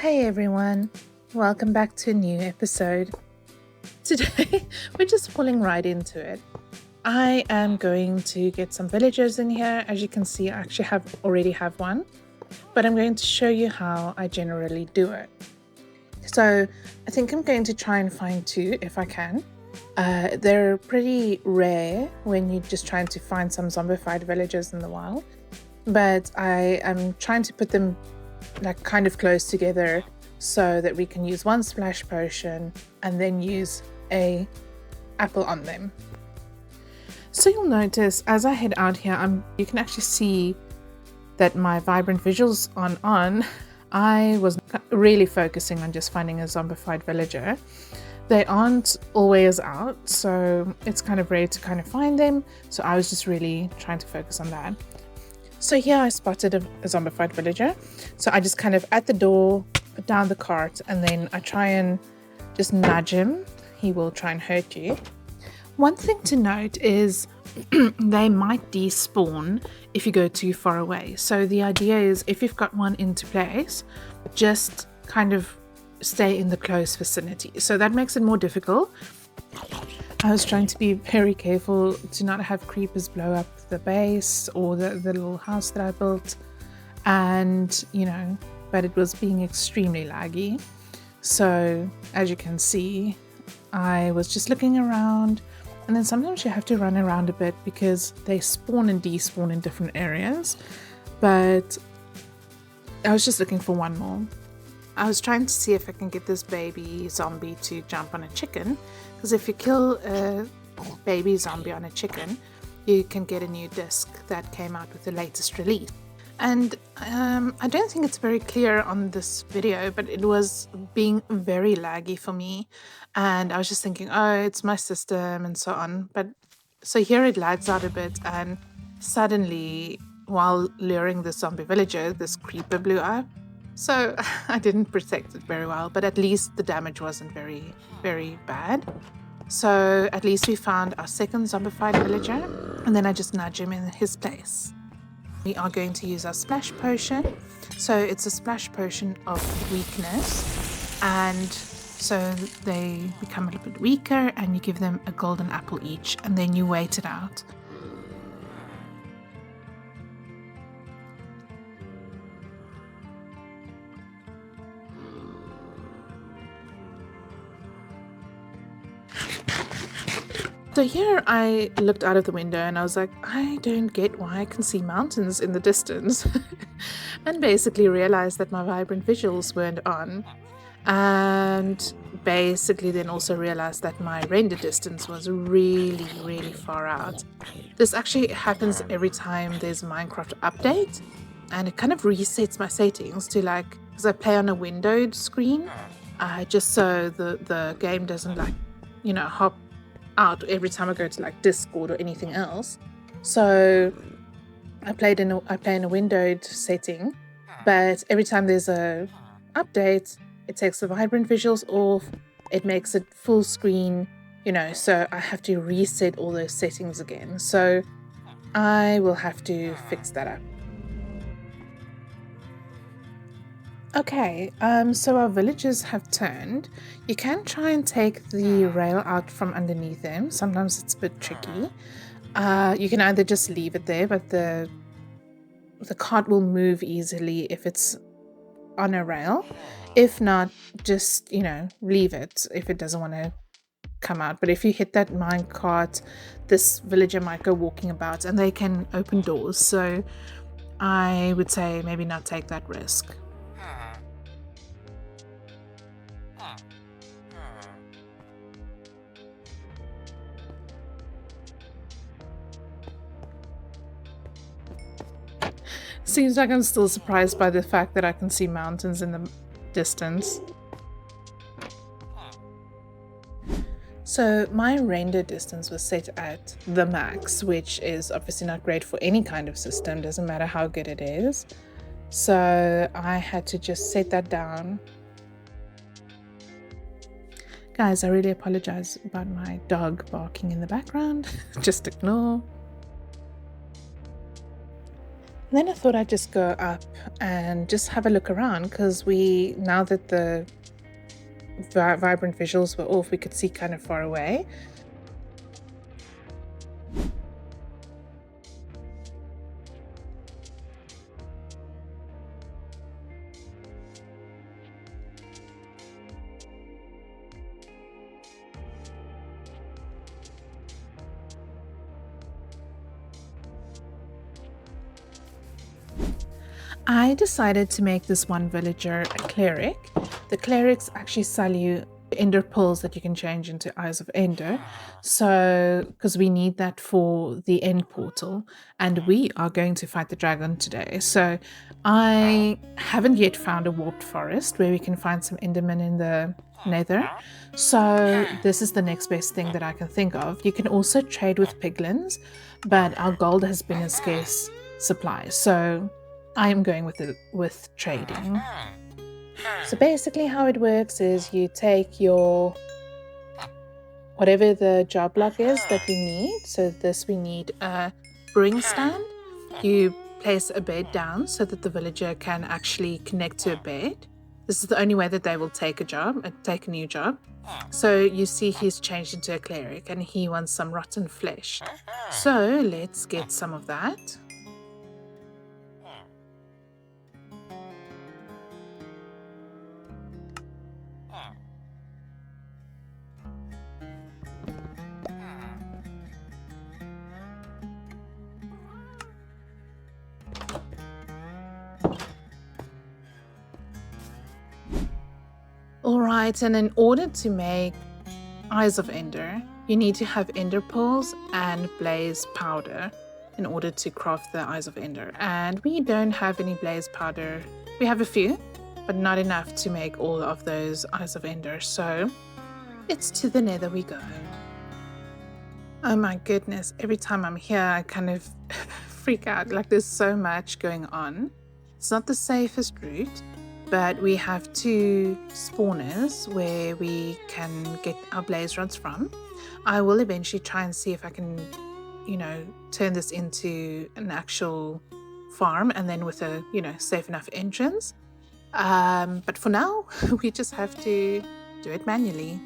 Hey everyone, welcome back to a new episode. Today, we're just falling right into it. I am going to get some villagers in here. As you can see, I actually already have one, but I'm going to show you how I generally do it. So I think I'm going to try and find two if I can. They're pretty rare when you're just trying to find some zombified villagers in the wild, but I am trying to put them like kind of close together so that we can use one splash potion and then use a apple on them. So you'll notice as I head out here, you can actually see that my vibrant visuals on. I was really focusing on just finding a zombified villager. They aren't always out, so it's kind of rare to kind of find them. So I was just really trying to focus on that. So here I spotted a zombified villager. So I just kind of at the door, put down the cart, and then I try and just nudge him. He will try and hurt you. One thing to note is they might despawn if you go too far away. So the idea is if you've got one into place, just kind of stay in the close vicinity. So that makes it more difficult. I was trying to be very careful to not have creepers blow up the base or the little house that I built, and but it was being extremely laggy. So as you can see, I was just looking around, and then sometimes you have to run around a bit because they spawn and despawn in different areas. But I was just looking for one more. I was trying to see if I can get this baby zombie to jump on a chicken, because if you kill a baby zombie on a chicken, you can get a new disc that came out with the latest release. And I don't think it's very clear on this video, but it was being very laggy for me. And I was just thinking, oh, it's my system and so on. But so here it lags out a bit, and suddenly, while luring the zombie villager, this creeper blew up. So I didn't protect it very well, but at least the damage wasn't very, very bad. So at least we found our second zombified villager, and then I just nudge him in his place. We are going to use our splash potion. So it's a splash potion of weakness, and so they become a little bit weaker, and you give them a golden apple each, and then you wait it out. So here I looked out of the window and I was like, I don't get why I can see mountains in the distance. And basically realized that my vibrant visuals weren't on. And basically then also realized that my render distance was really, really far out. This actually happens every time there's a Minecraft update, and it kind of resets my settings to because I play on a windowed screen, just so the game doesn't hop out every time I go to Discord or anything else. So I play in a windowed setting, but every time there's a update, it takes the vibrant visuals off, it makes it full screen, so I have to reset all those settings again. So I will have to fix that up. Okay, so our villagers have turned. You can try and take the rail out from underneath them. Sometimes it's a bit tricky. You can either just leave it there, but the cart will move easily if it's on a rail. If not, just, leave it if it doesn't want to come out. But if you hit that mine cart, this villager might go walking about, and they can open doors. So I would say maybe not take that risk. Seems like I'm still surprised by the fact that I can see mountains in the distance. So my render distance was set at the max, which is obviously not great for any kind of system, doesn't matter how good it is. So I had to just set that down. Guys, I really apologize about my dog barking in the background. Just ignore. And then I thought I'd just go up and just have a look around, because now that the vibrant visuals were off, we could see kind of far away. I decided to make this one villager a cleric. The clerics actually sell you ender pearls that you can change into eyes of ender. So, because we need that for the end portal, and we are going to fight the dragon today. So, I haven't yet found a warped forest where we can find some endermen in the nether. So, this is the next best thing that I can think of. You can also trade with piglins, but our gold has been a scarce supply. So, I am going with trading. So basically how it works is you take your whatever the job block is that we need. So this, we need a brewing stand. You place a bed down so that the villager can actually connect to a bed. This is the only way that they will take a new job. So you see he's changed into a cleric and he wants some rotten flesh. So let's get some of that. All right, and in order to make Eyes of Ender, you need to have ender pearls and blaze powder in order to craft the Eyes of Ender. And we don't have any blaze powder. We have a few, but not enough to make all of those Eyes of Ender. So it's to the nether we go. Oh my goodness, every time I'm here, I kind of freak out. Like, there's so much going on. It's not the safest route, but we have 2 spawners where we can get our blaze rods from. I will eventually try and see if I can, turn this into an actual farm, and then with a, safe enough entrance. But for now, we just have to do it manually.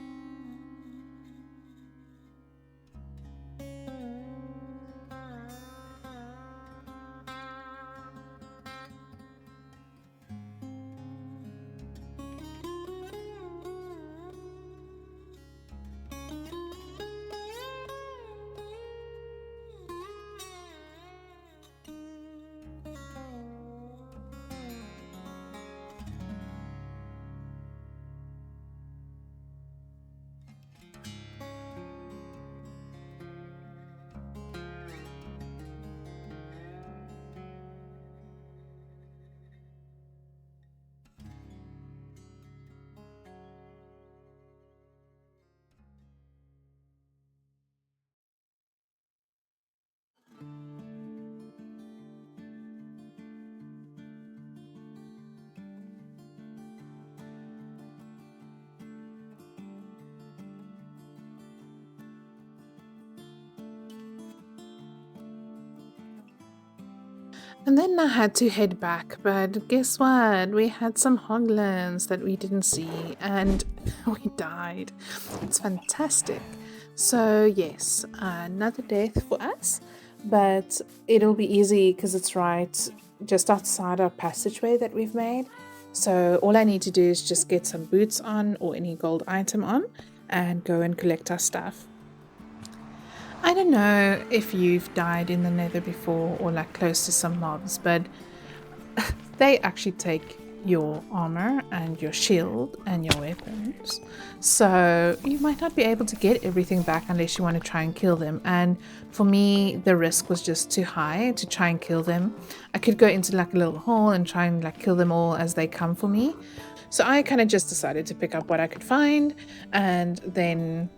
And then I had to head back, but guess what? We had some hoglins that we didn't see, and we died. It's fantastic. So yes, another death for us, but it'll be easy because it's right just outside our passageway that we've made. So all I need to do is just get some boots on or any gold item on and go and collect our stuff. I don't know if you've died in the nether before or like close to some mobs, but they actually take your armor and your shield and your weapons. So you might not be able to get everything back unless you want to try and kill them. And for me, the risk was just too high to try and kill them. I could go into like a little hole and try and like kill them all as they come for me. So I kind of just decided to pick up what I could find, and then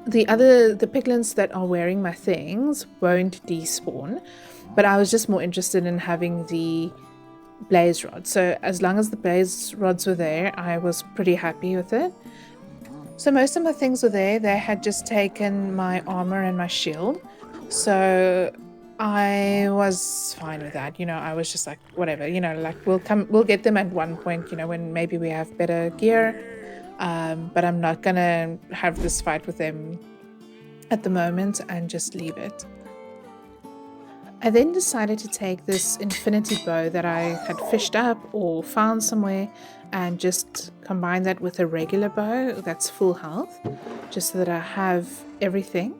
the piglins that are wearing my things won't despawn, but I was just more interested in having the blaze rod. So as long as the blaze rods were there, I was pretty happy with it. So most of my things were there. They had just taken my armor and my shield. So I was fine with that. I was just like, whatever, like we'll get them at one point, when maybe we have better gear. But I'm not gonna have this fight with them at the moment and just leave it. I then decided to take this infinity bow that I had fished up or found somewhere and just combine that with a regular bow that's full health, just so that I have everything.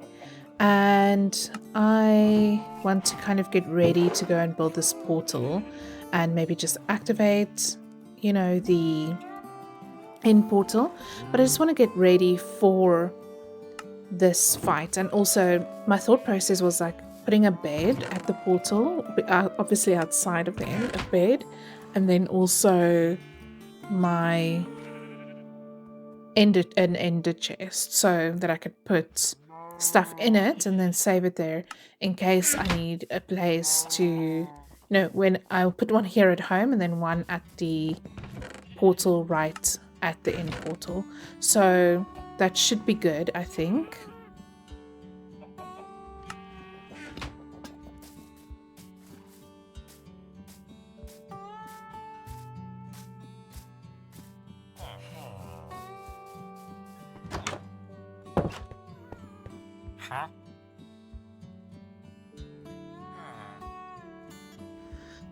And I want to kind of get ready to go and build this portal and maybe just activate, the end portal. But I just want to get ready for this fight. And also my thought process was like putting a bed at the portal, obviously outside of the end, a bed, and then also my an ender chest so that I could put stuff in it and then save it there in case I need a place to, when I'll put one here at home and then one at the portal right at the end portal. So that should be good, I think.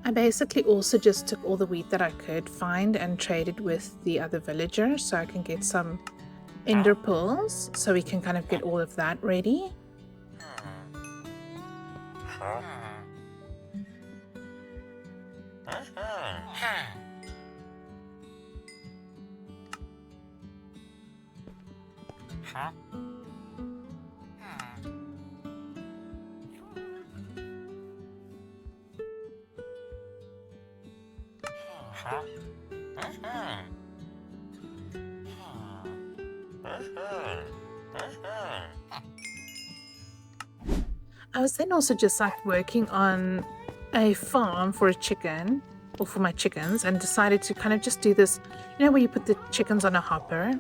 I basically also just took all the wheat that I could find and traded with the other villager so I can get some ender pearls so we can kind of get all of that ready. I was then also just like working on a farm for a chicken or for my chickens and decided to kind of just do this, where you put the chickens on a hopper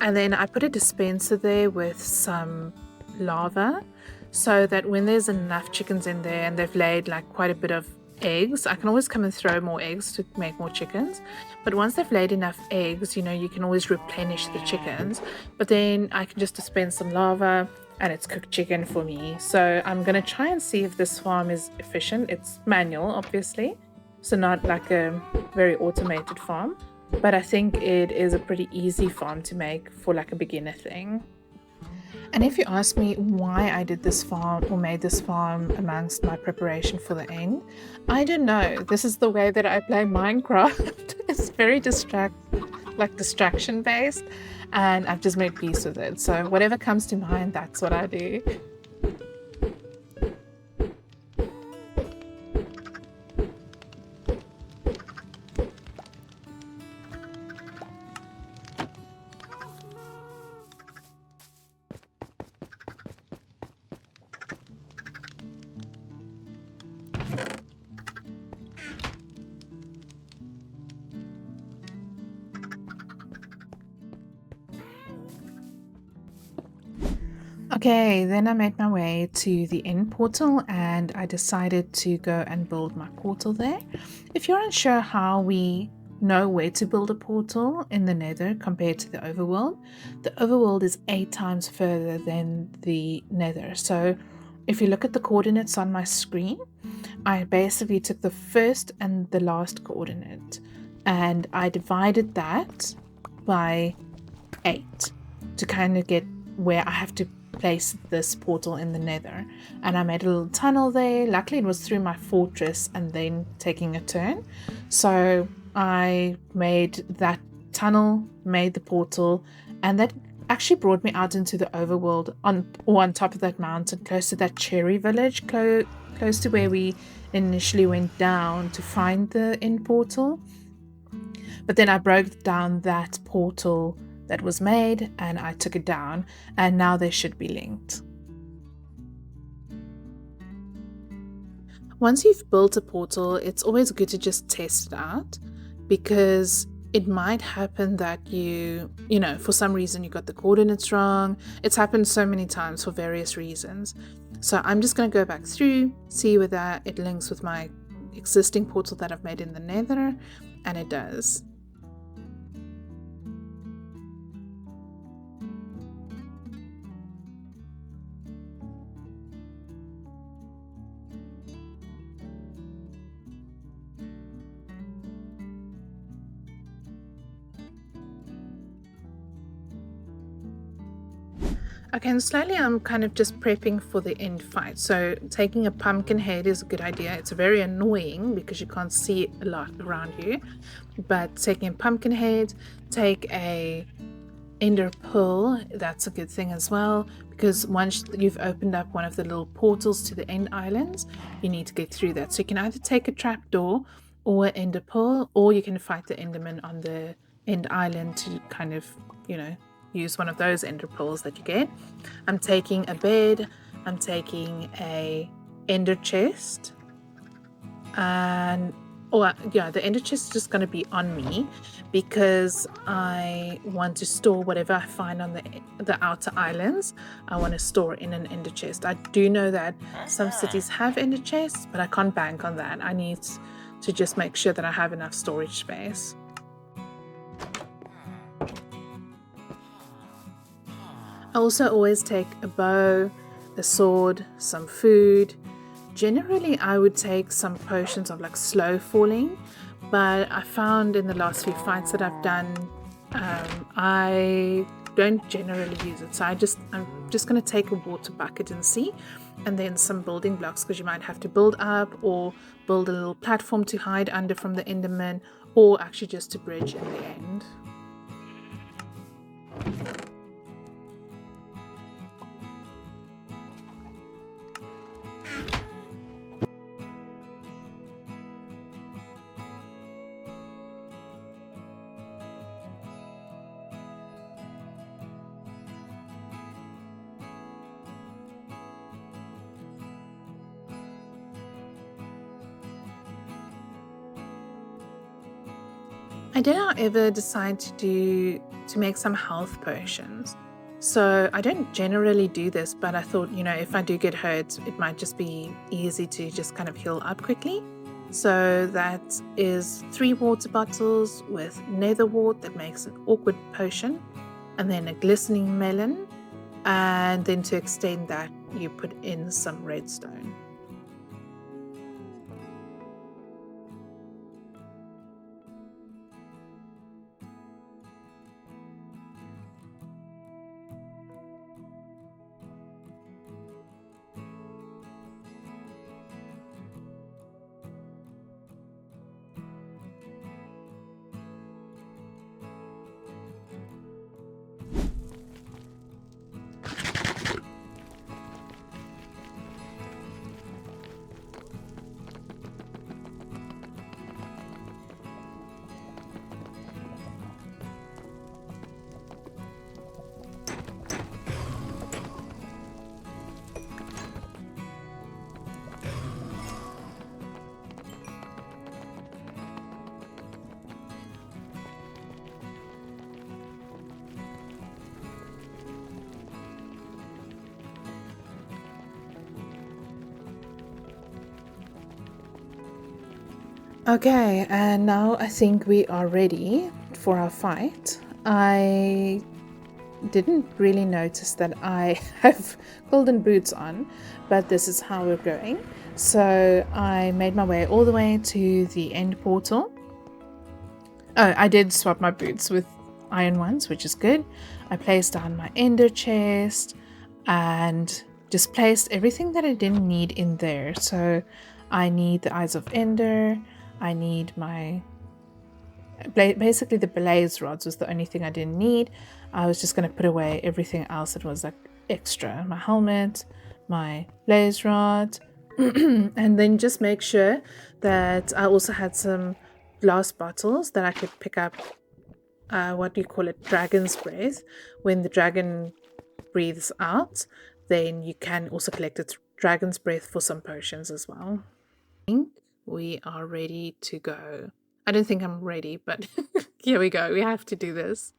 and then I put a dispenser there with some lava so that when there's enough chickens in there and they've laid like quite a bit of eggs, I can always come and throw more eggs to make more chickens. But once they've laid enough eggs, you can always replenish the chickens. But then I can just dispense some lava and it's cooked chicken for me. So I'm gonna try and see if this farm is efficient. It's manual, obviously, so not like a very automated farm, but I think it is a pretty easy farm to make for like a beginner thing. And if you ask me why I did this farm or made this farm amongst my preparation for the end, I don't know. This is the way that I play Minecraft. It's very distraction based, and I've just made peace with it. So whatever comes to mind, that's what I do. Okay, then I made my way to the end portal and I decided to go and build my portal there. If you're unsure how we know where to build a portal in the Nether compared to the overworld is 8 times further than the Nether. So if you look at the coordinates on my screen, I basically took the first and the last coordinate and I divided that by 8 to kind of get where I have to place this portal in the Nether. And I made a little tunnel there. Luckily it was through my fortress and then taking a turn. So I made that tunnel, made the portal, and that actually brought me out into the overworld on top of that mountain, close to that cherry village, close to where we initially went down to find the end portal. But then I broke down that portal that was made and I took it down, and now they should be linked. Once you've built a portal, it's always good to just test it out, because it might happen that you know, for some reason you got the coordinates wrong. It's happened so many times for various reasons. So I'm just going to go back through, see whether it links with my existing portal that I've made in the nether, and it does. Okay, and slowly I'm kind of just prepping for the end fight. So taking a pumpkin head is a good idea. It's very annoying because you can't see a lot around you. But taking a pumpkin head, take a ender pearl, that's a good thing as well, because once you've opened up one of the little portals to the end islands, you need to get through that. So you can either take a trapdoor or an ender pearl, or you can fight the enderman on the end island to kind of, use one of those ender pearls that you get. I'm taking a bed, I'm taking a ender chest, and the ender chest is just going to be on me because I want to store whatever I find on the outer islands. I want to store in an ender chest. I do know that some cities have ender chests, but I can't bank on that. I need to just make sure that I have enough storage space. I also always take a bow, a sword, some food. Generally, I would take some potions of like slow falling, but I found in the last few fights that I've done, I don't generally use it. So I'm just going to take a water bucket and see, and then some building blocks, because you might have to build up or build a little platform to hide under from the enderman, or actually just to bridge in the end. I did, however, decide to make some health potions. So I don't generally do this, but I thought, if I do get hurt, it might just be easy to just kind of heal up quickly. So that is 3 water bottles with nether wart that makes an awkward potion, and then a glistening melon, and then to extend that, you put in some redstone. Okay, and now I think we are ready for our fight. I didn't really notice that I have golden boots on, but this is how we're going. So I made my way all the way to the end portal. Oh, I did swap my boots with iron ones, which is good. I placed down my ender chest and just placed everything that I didn't need in there. So I need the eyes of ender. I need basically the blaze rods was the only thing I didn't need. I was just going to put away everything else that was like extra. My helmet, my blaze rod, and then just make sure that I also had some glass bottles that I could pick up, what do you call it, dragon's breath. When the dragon breathes out, then you can also collect its dragon's breath for some potions as well. I think we are ready to go. I don't think I'm ready, but here we go. We have to do this.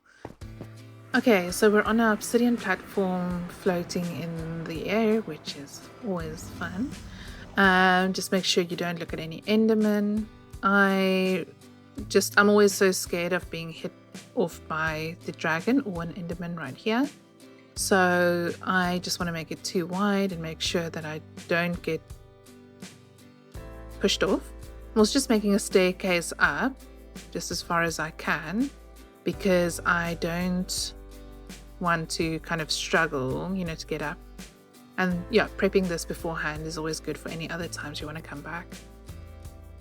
Okay, so we're on our obsidian platform floating in the air, which is always fun. Just make sure you don't look at any endermen. I'm always so scared of being hit off by the dragon or an enderman right here. So I just want to make it too wide and make sure that I don't get pushed off. I was just making a staircase up just as far as I can because I don't want to kind of struggle, to get up. And yeah, prepping this beforehand is always good for any other times you want to come back.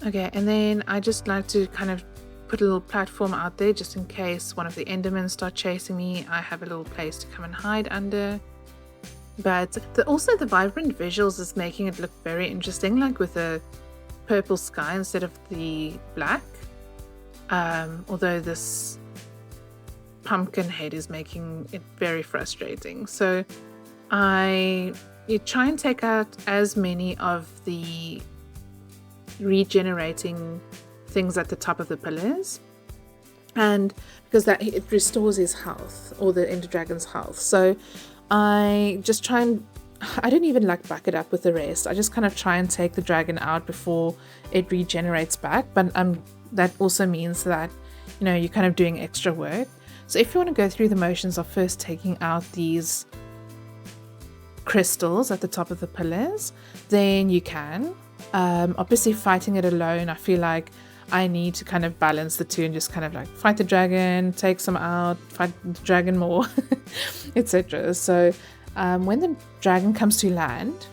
Okay, and then I just like to kind of put a little platform out there just in case one of the endermen start chasing me. I have a little place to come and hide under. But also the vibrant visuals is making it look very interesting, like with a purple sky instead of the black. Although this pumpkin head is making it very frustrating. So you try and take out as many of the regenerating things at the top of the pillars, and because that it restores his health, or the ender dragon's health. So I just try and I don't even like back it up with the rest. I just kind of try and take the dragon out before it regenerates back, but that also means that you're kind of doing extra work. So if you want to go through the motions of first taking out these crystals at the top of the pillars, then you can. Obviously fighting it alone, I feel like I need to kind of balance the two and just kind of like fight the dragon, take some out, fight the dragon more, etc. So when the dragon comes to land,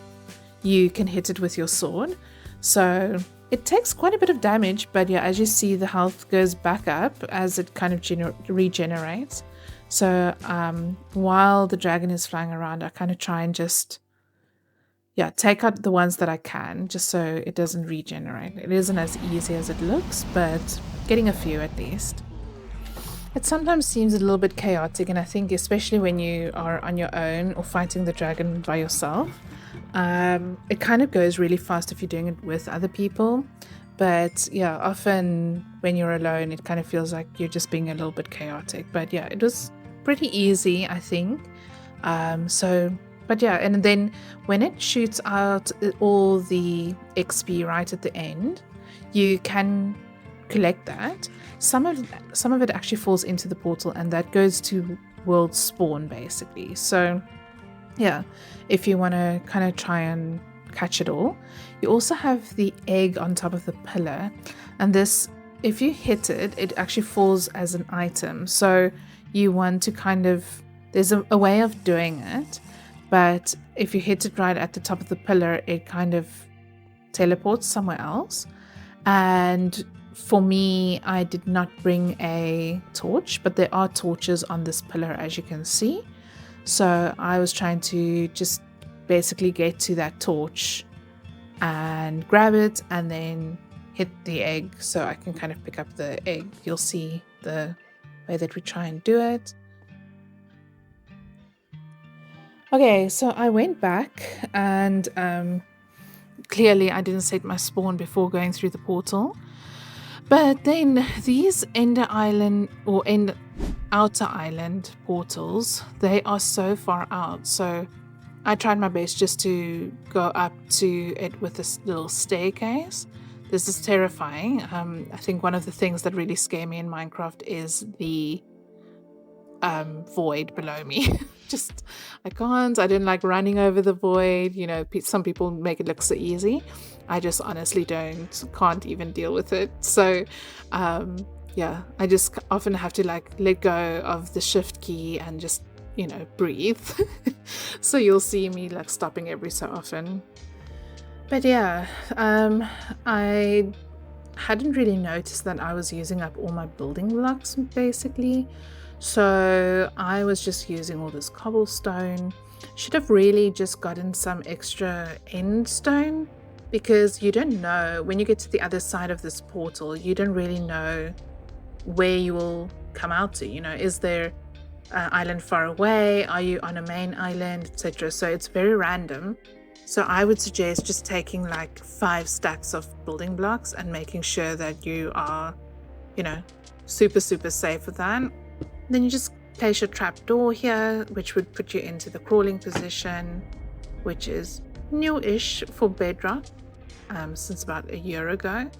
you can hit it with your sword. So it takes quite a bit of damage, but yeah, as you see, the health goes back up as it kind of regenerates. So while the dragon is flying around, I kind of try and just take out the ones that I can, just so it doesn't regenerate. It isn't as easy as it looks, but getting a few at least. It sometimes seems a little bit chaotic, and I think especially when you are on your own or fighting the dragon by yourself, it kind of goes really fast if you're doing it with other people. But yeah, often when you're alone, it kind of feels like you're just being a little bit chaotic. But yeah, it was pretty easy, I think. But yeah, and then when it shoots out all the XP right at the end, you can collect that. Some of it actually falls into the portal, and that goes to world spawn basically. So yeah, if you want to kind of try and catch it all. You also have the egg on top of the pillar, and this, if you hit it, it actually falls as an item. So you want to kind of, there's a way of doing it, but if you hit it right at the top of the pillar, it kind of teleports somewhere else. And for me, I did not bring a torch, but there are torches on this pillar, as you can see. So I was trying to just basically get to that torch and grab it and then hit the egg so I can kind of pick up the egg. You'll see the way that we try and do it. Okay, so I went back and clearly I didn't set my spawn before going through the portal. But then these Ender Island or Outer Island portals, they are so far out. So I tried my best just to go up to it with this little staircase. This is terrifying. I think one of the things that really scare me in Minecraft is the void below me. I don't like running over the void. Some people make it look so easy. I just honestly can't even deal with it. So I just often have to let go of the shift key and just breathe. So you'll see me stopping every so often. But yeah, I hadn't really noticed that I was using up all my building blocks basically. So I was just using all this cobblestone. Should have really just gotten some extra end stone, because you don't know when you get to the other side of this portal, you don't really know where you will come out to. Is there an island far away? Are you on a main island, etc.? So it's very random. So I would suggest just taking 5 stacks of building blocks and making sure that you are, super, super safe with that. Then you just place your trap door here, which would put you into the crawling position, which is new-ish for bedrock, since about a year ago.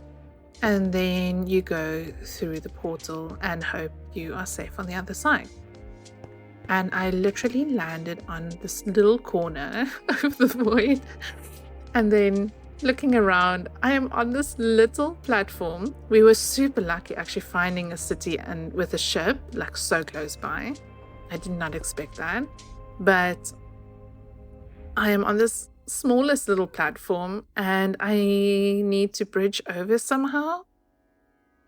And then you go through the portal and hope you are safe on the other side. And I literally landed on this little corner of the void. And then looking around, I am on this little platform. We were super lucky actually finding a city and with a ship like so close by. I did not expect that. But I am on this smallest little platform and I need to bridge over somehow.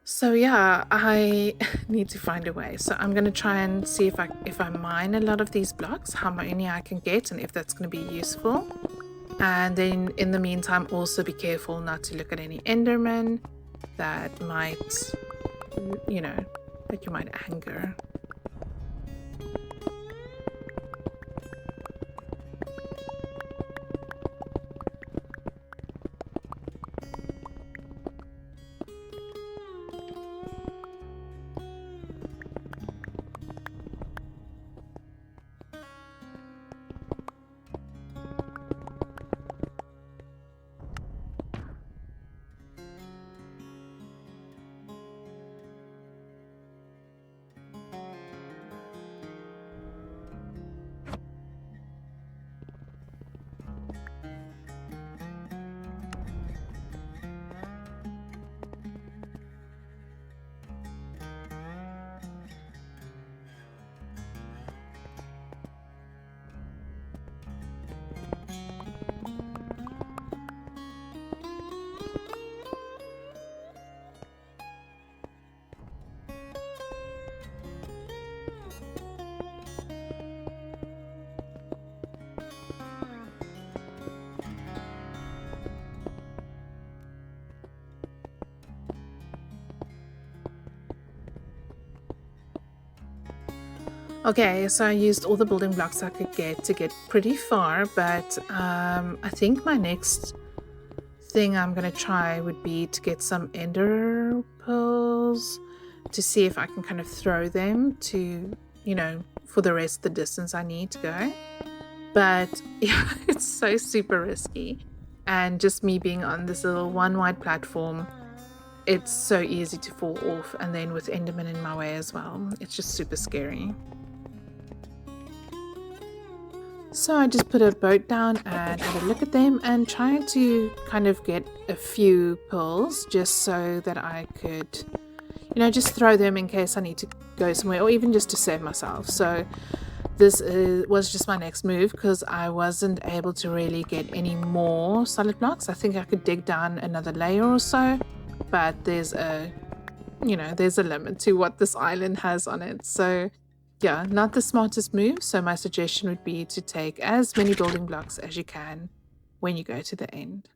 So yeah, I need to find a way. So I'm gonna try and see if I mine a lot of these blocks, how many I can get and if that's gonna be useful. And then in the meantime, also be careful not to look at any Endermen that might, that you might anger. Okay, so I used all the building blocks I could get to get pretty far, but I think my next thing I'm going to try would be to get some ender pearls to see if I can kind of throw them to, for the rest of the distance I need to go. But yeah, it's so super risky. And just me being on this little one wide platform, it's so easy to fall off. And then with Enderman in my way as well, it's just super scary. So I just put a boat down and had a look at them and tried to kind of get a few pearls just so that I could, just throw them in case I need to go somewhere or even just to save myself. So this was just my next move because I wasn't able to really get any more solid blocks. I think I could dig down another layer or so, but there's a limit to what this island has on it. So yeah, not the smartest move, so my suggestion would be to take as many building blocks as you can when you go to the end.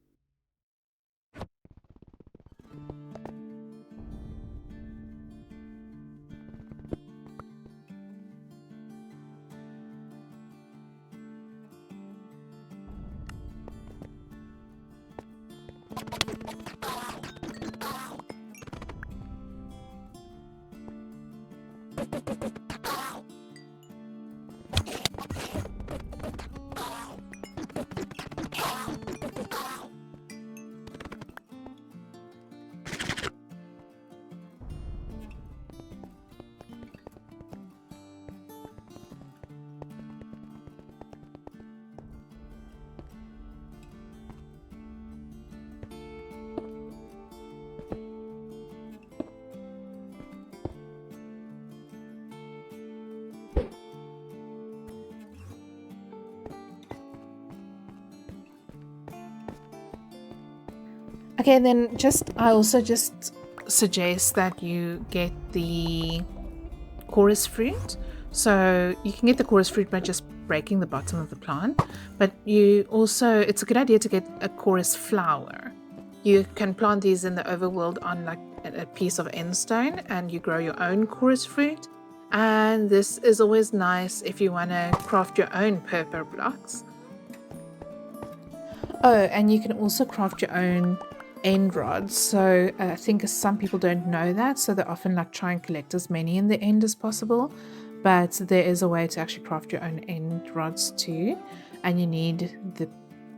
Okay, then I also just suggest that you get the chorus fruit. So you can get the chorus fruit by just breaking the bottom of the plant, but it's a good idea to get a chorus flower. You can plant these in the overworld on like a piece of endstone and you grow your own chorus fruit. And this is always nice if you want to craft your own purple blocks. Oh, and you can also craft your own end rods. So I think some people don't know that, so they often like try and collect as many in the end as possible. But there is a way to actually craft your own end rods too, and you need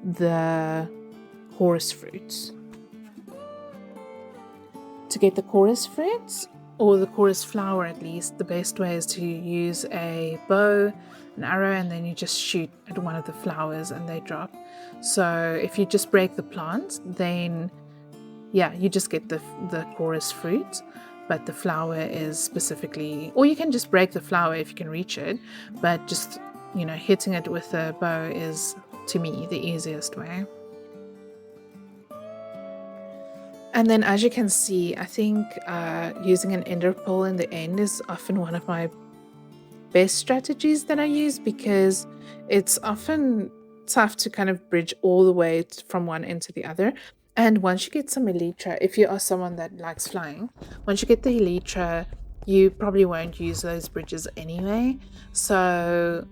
the chorus fruits. To get the chorus fruits, or the chorus flower at least, the best way is to use a bow, an arrow, and then you just shoot at one of the flowers and they drop. So if you just break the plant, then yeah, you just get the chorus fruit, but the flower is specifically, or you can just break the flower if you can reach it, but just, hitting it with a bow is, to me, the easiest way. And then as you can see, I think using an ender pearl in the end is often one of my best strategies that I use, because it's often tough to kind of bridge all the way from one end to the other. And once you get some elytra, if you are someone that likes flying, once you get the elytra, you probably won't use those bridges anyway. So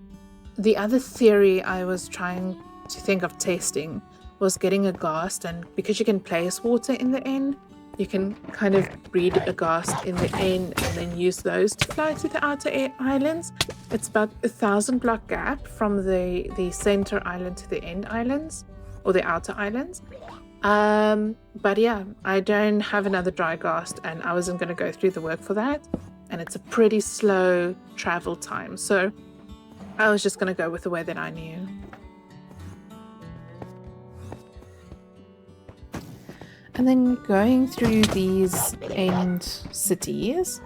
the other theory I was trying to think of testing was getting a ghast, and because you can place water in the end, you can kind of breed a ghast in the end and then use those to fly to the outer islands. It's about 1,000 block gap from the center island to the end islands, or the outer islands. But yeah, I don't have another dry ghast, and I wasn't going to go through the work for that, and it's a pretty slow travel time, so I was just going to go with the way that I knew. And then going through these end cities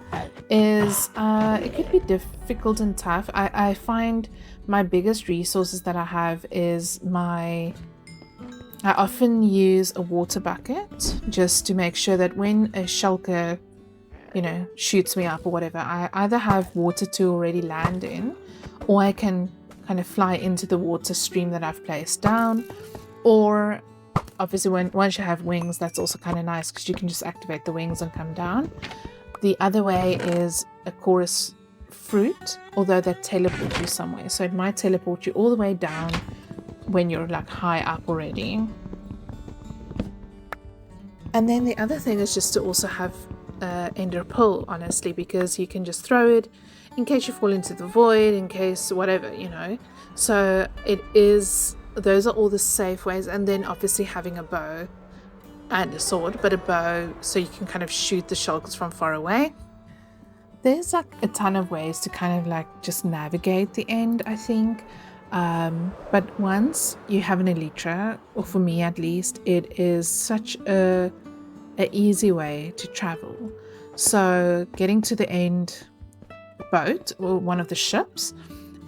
is, it could be difficult and tough. I find my biggest resources that I have is I often use a water bucket, just to make sure that when a shulker, shoots me up or whatever, I either have water to already land in, or I can kind of fly into the water stream that I've placed down, or obviously once you have wings, that's also kind of nice because you can just activate the wings and come down. The other way is a chorus fruit, although that teleports you somewhere, so it might teleport you all the way down when you're like high up already. And then the other thing is just to also have ender pearl, honestly, because you can just throw it in case you fall into the void, in case whatever, so those are all the safe ways. And then obviously having a bow and a sword, but a bow so you can kind of shoot the shulkers from far away. There's like a ton of ways to kind of like just navigate the end, I think. But once you have an elytra, or for me at least, it is such a easy way to travel. So getting to the end boat or one of the ships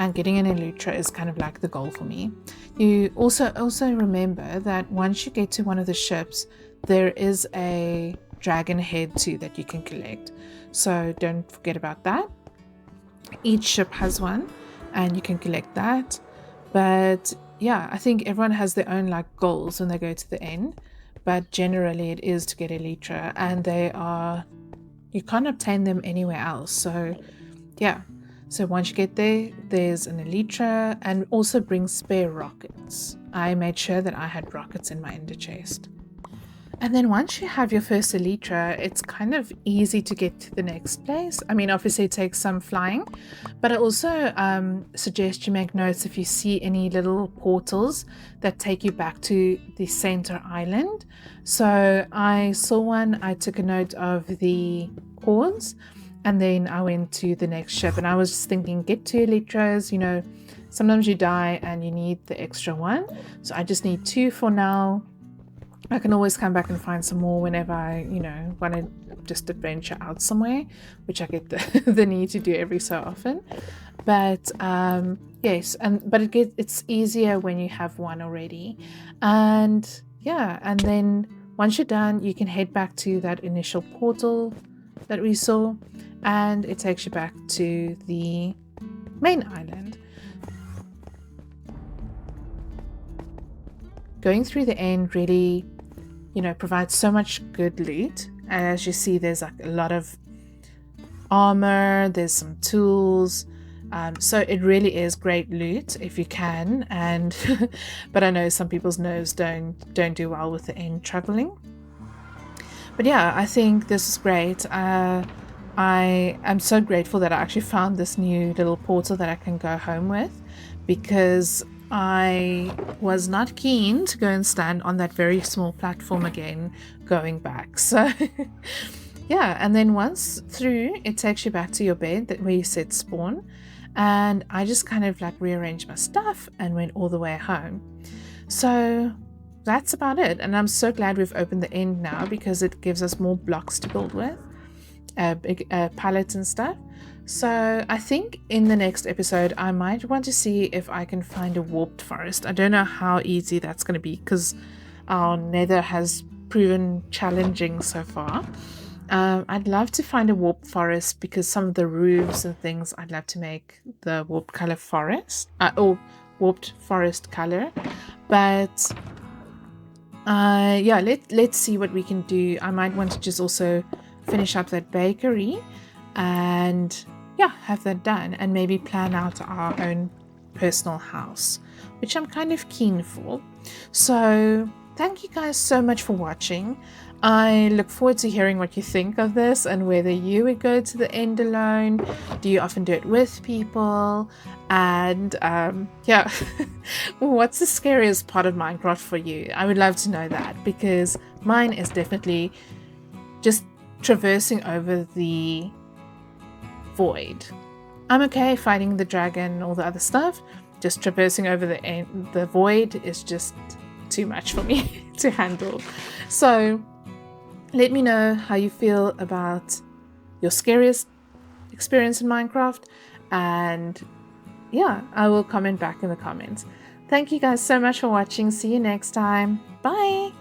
and getting an elytra is kind of like the goal for me. You also remember that once you get to one of the ships, there is a dragon head too that you can collect. So don't forget about that. Each ship has one and you can collect that. But yeah, I think everyone has their own like goals when they go to the end. But generally it is to get elytra, and you can't obtain them anywhere else. So yeah. So once you get there, there's an elytra, and also bring spare rockets. I made sure that I had rockets in my ender chest. And then once you have your first elytra, it's kind of easy to get to the next place. I mean, obviously it takes some flying, but I also suggest you make notes if you see any little portals that take you back to the center island. So I saw one, I took a note of the cords, and then I went to the next ship, and I was just thinking, get 2 elytras, sometimes you die and you need the extra one. So I just need 2 for now. I can always come back and find some more whenever I, want to just adventure out somewhere, which I get the need to do every so often. But yes, but it's easier when you have one already. And yeah, and then once you're done, you can head back to that initial portal that we saw, and it takes you back to the main island. Going through the end really, provides so much good loot. As you see, there's like a lot of armor, there's some tools, so it really is great loot if you can. And but I know some people's nerves don't do well with the end traveling. But yeah, I think this is great. I am so grateful that I actually found this new little portal that I can go home with, because I was not keen to go and stand on that very small platform again going back. So yeah, and then once through, it takes you back to your bed where you said spawn. And I just kind of like rearranged my stuff and went all the way home. So that's about it. And I'm so glad we've opened the end now, because it gives us more blocks to build with, pallets and stuff. So I think in the next episode, I might want to see if I can find a warped forest. I don't know how easy that's going to be, because our nether has proven challenging so far. I'd love to find a warped forest, because some of the roofs and things, I'd love to make the warped color forest, or warped forest color. But yeah, let's see what we can do. I might want to just also finish up that bakery and yeah, have that done, and maybe plan out our own personal house, which I'm kind of keen for. So thank you guys so much for watching. I look forward to hearing what you think of this, and whether you would go to the end alone. Do you often do it with people? And yeah, what's the scariest part of Minecraft for you? I would love to know that, because mine is definitely just traversing over the void. I'm okay fighting the dragon, all the other stuff. Just traversing over the void is just too much for me to handle. So let me know how you feel about your scariest experience in Minecraft, and yeah, I will comment back in the comments. Thank you guys so much for watching. See you next time. Bye!